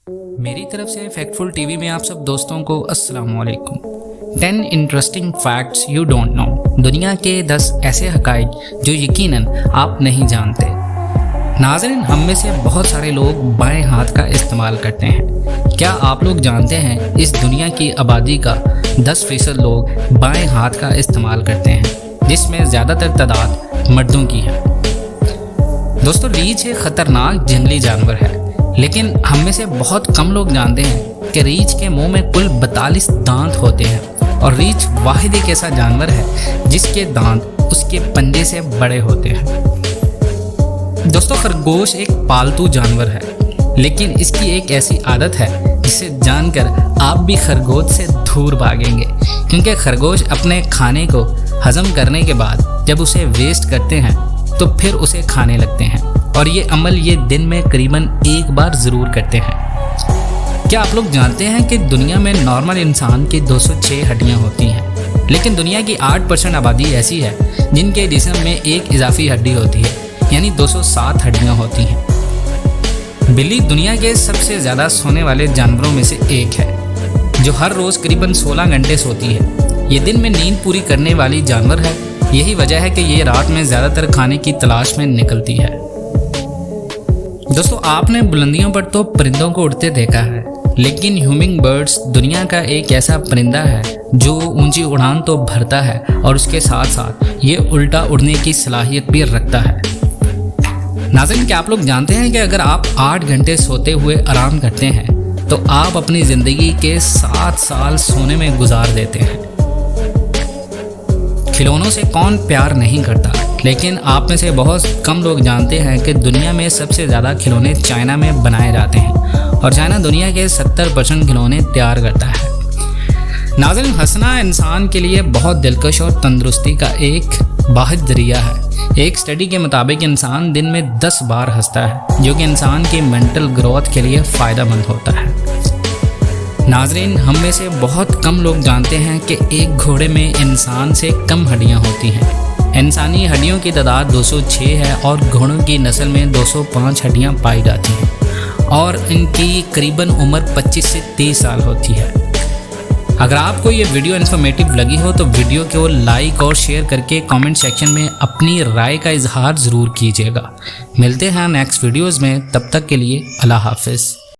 मेरी तरफ से फैक्टफुल टीवी में आप सब दोस्तों को अस्सलाम वालेकुम। 10 interesting facts you don't know. दुनिया के 10 ऐसे हकाइक जो यकीनन आप नहीं जानते। नाज़रीन, हम में से बहुत सारे लोग बाएं हाथ का इस्तेमाल करते हैं। क्या आप लोग जानते हैं इस दुनिया की आबादी का 10% लोग बाएं हाथ का इस्तेमाल करते हैं, जिसमें ज़्यादातर तादाद मर्दों की है। दोस्तों, रीछ एक ख़तरनाक जंगली जानवर है, लेकिन हम में से बहुत कम लोग जानते हैं कि रीछ के मुंह में कुल 42 दांत होते हैं और रीछ वाहिद एक ऐसा जानवर है जिसके दांत उसके पंजे से बड़े होते हैं। दोस्तों, खरगोश एक पालतू जानवर है, लेकिन इसकी एक ऐसी आदत है जिसे जानकर आप भी खरगोश से दूर भागेंगे, क्योंकि खरगोश अपने खाने को हजम करने के बाद जब उसे वेस्ट करते हैं तो फिर उसे खाने लगते हैं, और ये अमल ये दिन में करीबन एक बार ज़रूर करते हैं। क्या आप लोग जानते हैं कि दुनिया में नॉर्मल इंसान की 206 हड्डियां होती हैं, लेकिन दुनिया की 8% आबादी ऐसी है जिनके जिस्म में एक इजाफी हड्डी होती है, यानी 207 हड्डियां होती हैं। बिल्ली दुनिया के सबसे ज़्यादा सोने वाले जानवरों में से एक है, जो हर रोज़ करीबन 16 घंटे सोती है। ये दिन में नींद पूरी करने वाली जानवर है। यही वजह है कि ये रात में ज़्यादातर खाने की तलाश में निकलती है। दोस्तों, आपने बुलंदियों पर तो परिंदों को उड़ते देखा है, लेकिन ह्यूमिंग बर्ड्स दुनिया का एक ऐसा परिंदा है जो ऊंची उड़ान तो भरता है और उसके साथ साथ ये उल्टा उड़ने की सलाहियत भी रखता है। नाज़रीन, क्या आप लोग जानते हैं कि अगर आप 8 घंटे सोते हुए आराम करते हैं तो आप अपनी ज़िंदगी के 7 साल सोने में गुजार देते हैं। खिलौनों से कौन प्यार नहीं करता, लेकिन आप में से बहुत कम लोग जानते हैं कि दुनिया में सबसे ज़्यादा खिलौने चाइना में बनाए जाते हैं, और चाइना दुनिया के 70% खिलौने तैयार करता है। नाज़रीन, हंसना इंसान के लिए बहुत दिलकश और तंदुरुस्ती का एक वाहिद ज़रिया है। एक स्टडी के मुताबिक इंसान दिन में 10 बार हंसता है, जो कि इंसान की मेंटल ग्रोथ के लिए फ़ायदेमंद होता है। नाज़रीन, हम में से बहुत कम लोग जानते हैं कि एक घोड़े में इंसान से कम हड्डियां होती हैं। इंसानी हड्डियों की तादाद 206 है और घोड़ों की नस्ल में 205 हड्डियां पाई जाती हैं, और इनकी करीबन उम्र 25 से 30 साल होती है। अगर आपको ये वीडियो इन्फॉर्मेटिव लगी हो तो वीडियो को लाइक और शेयर करके कमेंट सेक्शन में अपनी राय का इजहार ज़रूर कीजिएगा। मिलते हैं नेक्स्ट वीडियोज़ में, तब तक के लिए अल्लाह हाफिज़।